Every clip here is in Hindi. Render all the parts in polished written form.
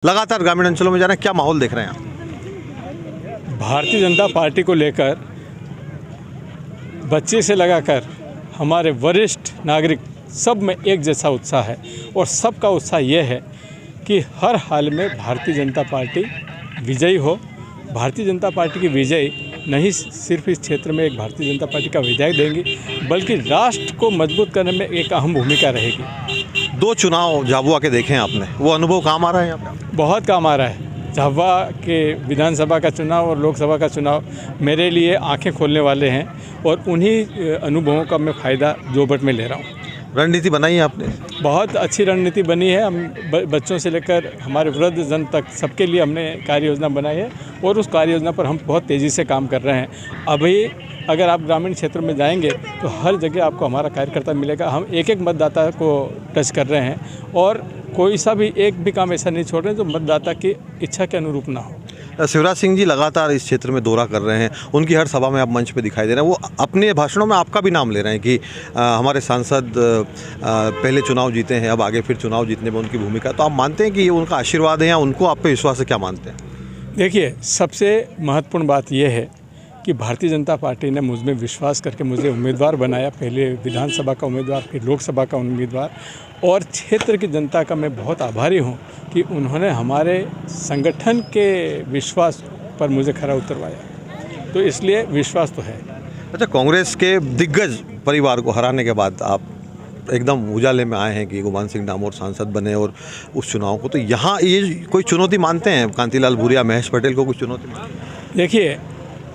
लगातार ग्रामीण अंचलों में जा रहे हैं, क्या माहौल देख रहे हैं आप? भारतीय जनता पार्टी को लेकर बच्चे से लगाकर हमारे वरिष्ठ नागरिक सब में एक जैसा उत्साह है और सबका उत्साह यह है कि हर हाल में भारतीय जनता पार्टी विजयी हो। भारतीय जनता पार्टी की विजय नहीं सिर्फ इस क्षेत्र में एक भारतीय जनता पार्टी का विजय देंगी, बल्कि राष्ट्र को मजबूत करने में एक अहम भूमिका रहेगी। 2 चुनाव झाबुआ के देखे हैं आपने, वो अनुभव काम आ रहा है यहाँ पे? बहुत काम आ रहा है। झाबुआ के विधानसभा का चुनाव और लोकसभा का चुनाव मेरे लिए आंखें खोलने वाले हैं और उन्हीं अनुभवों का मैं फ़ायदा जोबट में ले रहा हूँ। रणनीति बनाई है आपने? बहुत अच्छी रणनीति बनी है। हम बच्चों से लेकर हमारे वृद्ध जन तक सबके लिए हमने कार्य योजना बनाई है और उस कार्य योजना पर हम बहुत तेज़ी से काम कर रहे हैं। अभी अगर आप ग्रामीण क्षेत्र में जाएंगे तो हर जगह आपको हमारा कार्यकर्ता मिलेगा। हम एक एक मतदाता को टच कर रहे हैं और कोई सा भी एक भी काम ऐसा नहीं छोड़ रहे जो मतदाता की इच्छा के अनुरूप ना हो। शिवराज सिंह जी लगातार इस क्षेत्र में दौरा कर रहे हैं, उनकी हर सभा में आप मंच पे दिखाई दे रहे हैं। वो अपने भाषणों में आपका भी नाम ले रहे हैं कि हमारे सांसद पहले चुनाव जीते हैं, अब आगे फिर चुनाव जीतने में उनकी भूमिका। तो आप मानते हैं कि ये उनका आशीर्वाद है या उनको आप पे विश्वास है, क्या मानते हैं? देखिए, सबसे महत्वपूर्ण बात यह है कि भारतीय जनता पार्टी ने मुझ में विश्वास करके मुझे उम्मीदवार बनाया, पहले विधानसभा का उम्मीदवार, फिर लोकसभा का उम्मीदवार। और क्षेत्र की जनता का मैं बहुत आभारी हूं कि उन्होंने हमारे संगठन के विश्वास पर मुझे खरा उतरवाया, तो इसलिए विश्वास तो है। अच्छा, कांग्रेस के दिग्गज परिवार को हराने के बाद आप एकदम उजाले में आए हैं कि गुमान सिंह डामोर सांसद बने और उस चुनाव को, तो यहाँ ये कोई चुनौती मानते हैं? कांतिलाल भूरिया, महेश पटेल को कुछ चुनौती मानते हैं? देखिए,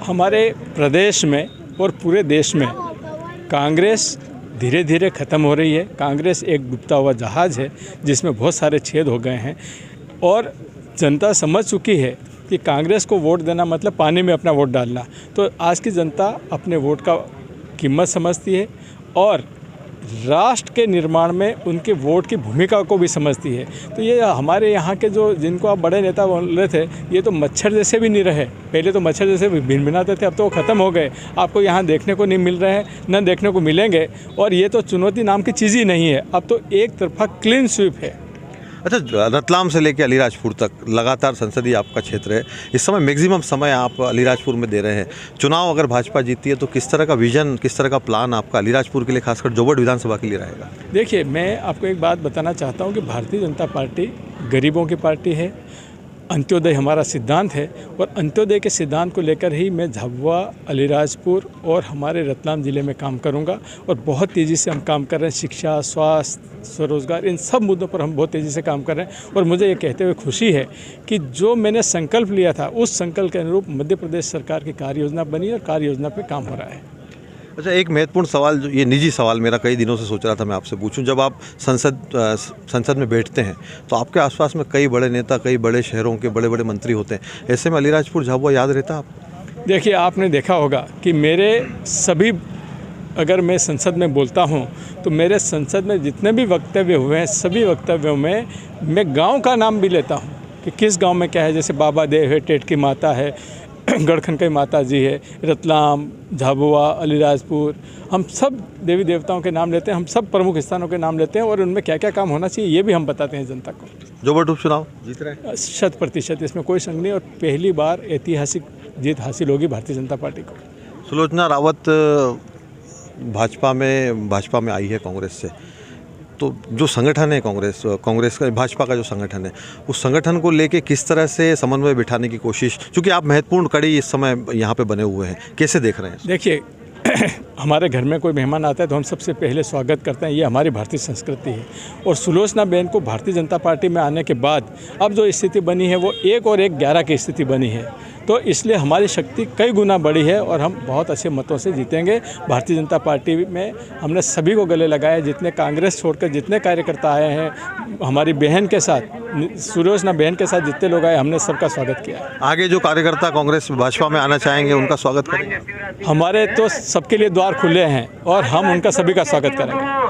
हमारे प्रदेश में और पूरे देश में कांग्रेस धीरे धीरे ख़त्म हो रही है। कांग्रेस एक डूबता हुआ जहाज़ है जिसमें बहुत सारे छेद हो गए हैं और जनता समझ चुकी है कि कांग्रेस को वोट देना मतलब पानी में अपना वोट डालना। तो आज की जनता अपने वोट का कीमत समझती है और राष्ट्र के निर्माण में उनके वोट की भूमिका को भी समझती है। तो ये हमारे यहाँ के जो जिनको आप बड़े नेता बोल रहे थे, ये तो मच्छर जैसे भी नहीं रहे। पहले तो मच्छर जैसे भिनभिनाते थे, अब तो वो ख़त्म हो गए। आपको यहाँ देखने को नहीं मिल रहे हैं, न देखने को मिलेंगे। और ये तो चुनौती नाम की चीज़ ही नहीं है, अब तो एक तरफा क्लीन स्वीप है। अच्छा, रतलाम से लेकर अलीराजपुर तक लगातार संसदीय आपका क्षेत्र है। इस समय मैक्सिमम समय आप अलीराजपुर में दे रहे हैं। चुनाव अगर भाजपा जीतती है तो किस तरह का विजन, किस तरह का प्लान आपका अलीराजपुर के लिए, खासकर जोबट विधानसभा के लिए रहेगा? देखिए, मैं आपको एक बात बताना चाहता हूँ कि भारतीय जनता पार्टी गरीबों की पार्टी है। अंत्योदय हमारा सिद्धांत है और अंत्योदय के सिद्धांत को लेकर ही मैं झाबुआ, अलीराजपुर और हमारे रतलाम ज़िले में काम करूंगा और बहुत तेज़ी से हम काम कर रहे हैं। शिक्षा, स्वास्थ्य, स्वरोजगार, इन सब मुद्दों पर हम बहुत तेज़ी से काम कर रहे हैं। और मुझे ये कहते हुए खुशी है कि जो मैंने संकल्प लिया था उस संकल्प के अनुरूप मध्य प्रदेश सरकार की कार्य योजना बनी और कार्य योजना पर काम हो रहा है। अच्छा, एक महत्वपूर्ण सवाल, जो ये निजी सवाल मेरा कई दिनों से सोच रहा था मैं आपसे पूछूं। जब आप संसद में बैठते हैं तो आपके आसपास में कई बड़े नेता, कई बड़े शहरों के बड़े बड़े मंत्री होते हैं, ऐसे में अलीराजपुर झाबुआ याद रहता आपको? देखिए, आपने देखा होगा कि मेरे सभी, अगर मैं संसद में बोलता हूं तो मेरे संसद में जितने भी वक्तव्य हुए हैं, सभी वक्तव्यों में मैं गाँव का नाम भी लेता हूँ कि किस गाँव में क्या है। जैसे बाबा देव है, टेट की माता है, गढ़खन की माता जी है, रतलाम, झाबुआ, अलीराजपुर, हम सब देवी देवताओं के नाम लेते हैं। हम सब प्रमुख स्थानों के नाम लेते हैं और उनमें क्या क्या काम होना चाहिए ये भी हम बताते हैं जनता को। जोबट उपचुनाव जीत रहे हैं 100%, इसमें कोई शंका नहीं। और पहली बार ऐतिहासिक जीत हासिल होगी भारतीय जनता पार्टी को। सुलोचना रावत भाजपा में आई है कांग्रेस से, तो जो संगठन है कांग्रेस का, भाजपा का जो संगठन है, उस संगठन को लेके किस तरह से समन्वय बिठाने की कोशिश, क्योंकि आप महत्वपूर्ण कड़ी इस समय यहाँ पे बने हुए हैं, कैसे देख रहे हैं? देखिए, हमारे घर में कोई मेहमान आता है तो हम सबसे पहले स्वागत करते हैं, ये हमारी भारतीय संस्कृति है। और सुलोचना बहन को भारतीय जनता पार्टी में आने के बाद अब जो स्थिति बनी है वो 1 और 1 11 की स्थिति बनी है। तो इसलिए हमारी शक्ति कई गुना बढ़ी है और हम बहुत अच्छे मतों से जीतेंगे। भारतीय जनता पार्टी में हमने सभी को गले लगाया, जितने कांग्रेस छोड़कर जितने कार्यकर्ता आए हैं, हमारी बहन के साथ, सुलोचना बहन के साथ जितने लोग आए, हमने सबका स्वागत किया। आगे जो कार्यकर्ता कांग्रेस भाजपा में आना चाहेंगे उनका स्वागत करेंगे? हमारे तो सबके लिए द्वार खुले हैं और हम उनका सभी का स्वागत करेंगे।